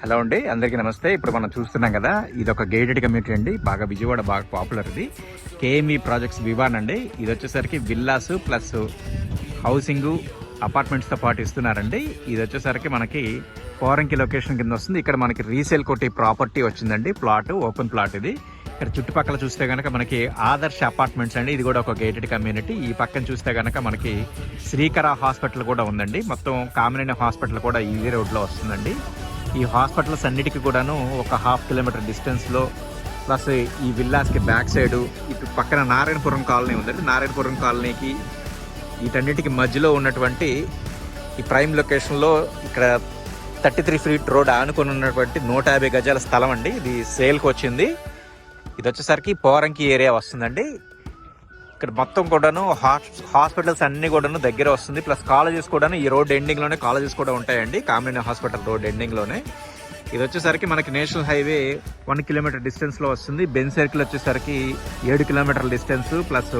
Hello అండి, అందరికీ నమస్తే. ఇప్పుడు మనం చూస్తున్నాం కదా, ఇది ఒక గేటెడ్ కమ్యూనిటీ అండి. బాగా విజయవాడ బాగా పాపులర్. ఇది కేఎంఈ ప్రాజెక్ట్స్ వివాన్ అండి. ఇది వచ్చేసరికి విల్లాస్ ప్లస్ హౌసింగ్ అపార్ట్మెంట్స్తో పాటు ఇస్తున్నారండి. ఇది వచ్చేసరికి మనకి పోరంకి లొకేషన్ కింద వస్తుంది. ఇక్కడ మనకి రీసేల్ కొట్టి ప్రాపర్టీ వచ్చిందండి. ప్లాట్, ఓపెన్ ప్లాట్ ఇది. ఇక్కడ చుట్టుపక్కల చూస్తే కనుక మనకి ఆదర్శ అపార్ట్మెంట్స్ అండి. ఇది కూడా ఒక గేటెడ్ కమ్యూనిటీ. ఈ పక్కన చూస్తే కనుక మనకి శ్రీకర హాస్పిటల్ కూడా ఉందండి. మొత్తం కామినేని హాస్పిటల్ కూడా ఇదే రోడ్లో వస్తుందండి. ఈ హాస్పిటల్స్ అన్నిటికీ కూడాను ఒక 1/2 కిలోమీటర్ డిస్టెన్స్లో, ప్లస్ ఈ విల్లాస్కి బ్యాక్ సైడు ఇటు పక్కన నారాయణపురం కాలనీ ఉందండి. నారాయణపురం కాలనీకి వీటన్నిటికి మధ్యలో ఉన్నటువంటి ఈ ప్రైమ్ లొకేషన్లో ఇక్కడ 33 ఫీట్ రోడ్ ఆనుకొని ఉన్నటువంటి 150 గజాల స్థలం అండి. ఇది సేల్కి వచ్చింది. ఇది వచ్చేసరికి పోరంకి ఏరియా వస్తుందండి. ఇక్కడ మొత్తం కూడాను హాస్పిటల్స్ అన్ని కూడాను దగ్గర వస్తుంది. ప్లస్ కాలేజెస్ కూడాను ఈ రోడ్ ఎండింగ్లోనే కాలేజెస్ కూడా ఉంటాయండి. కామినేని హాస్పిటల్ రోడ్ ఎండింగ్లోనే. ఇది వచ్చేసరికి మనకి నేషనల్ హైవే 1 కిలోమీటర్ డిస్టెన్స్లో వస్తుంది. బెన్ సర్కిల్ వచ్చేసరికి 7 కిలోమీటర్ల డిస్టెన్స్, ప్లస్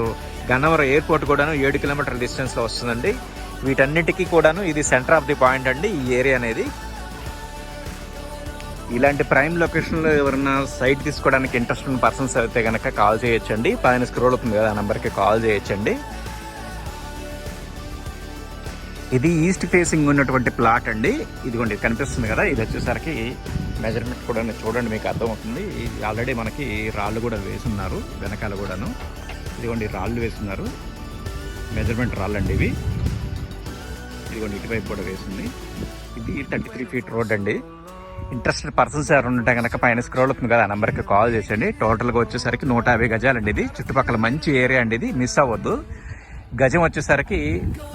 గన్నవరం ఎయిర్పోర్ట్ కూడాను 7 కిలోమీటర్ల డిస్టెన్స్లో వస్తుందండి. వీటన్నిటికీ కూడాను ఇది సెంటర్ ఆఫ్ ది పాయింట్ అండి ఈ ఏరియా అనేది. ఇలాంటి ప్రైమ్ లొకేషన్లో ఎవరైనా సైట్ తీసుకోవడానికి ఇంట్రెస్ట్ ఉన్న పర్సన్స్ అయితే కనుక కాల్ చేయొచ్చండి. పైన స్క్రోల్ అవుతుంది కదా, ఆ నెంబర్కి కాల్ చేయొచ్చండి. ఇది ఈస్ట్ ఫేసింగ్ ఉన్నటువంటి ప్లాట్ అండి. ఇదిగోండి కనిపిస్తుంది కదా, ఇది వచ్చేసరికి మెజర్మెంట్ కూడా చూడండి, మీకు అర్థమవుతుంది. ఆల్రెడీ మనకి రాళ్ళు కూడా వేసున్నారు వెనకాల కూడాను. ఇదిగోండి రాళ్ళు వేస్తున్నారు, మెజర్మెంట్ రాళ్ళు అండి ఇవి. ఇదిగోండి ఇటువైపు కూడా వేసింది. ఇది 33 ఫీట్ రోడ్ అండి. ఇంట్రెస్టెడ్ పర్సన్స్ ఎవరు ఉంటే కనుక పైన స్క్రోల్ అవుతుంది కదా, ఆ నెంబర్కి కాల్ చేసండి. టోటల్గా వచ్చేసరికి 150 గజాలండి. ఇది చుట్టుపక్కల మంచి ఏరియా అండి. ఇది మిస్ అవ్వద్దు. గజం వచ్చేసరికి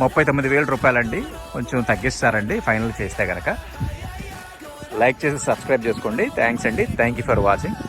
39,000 రూపాయలండి. కొంచెం తగ్గిస్తారండి ఫైనల్ చేస్తే కనుక. లైక్ చేసి సబ్స్క్రైబ్ చేసుకోండి. థ్యాంక్స్ అండి. Thank you for watching.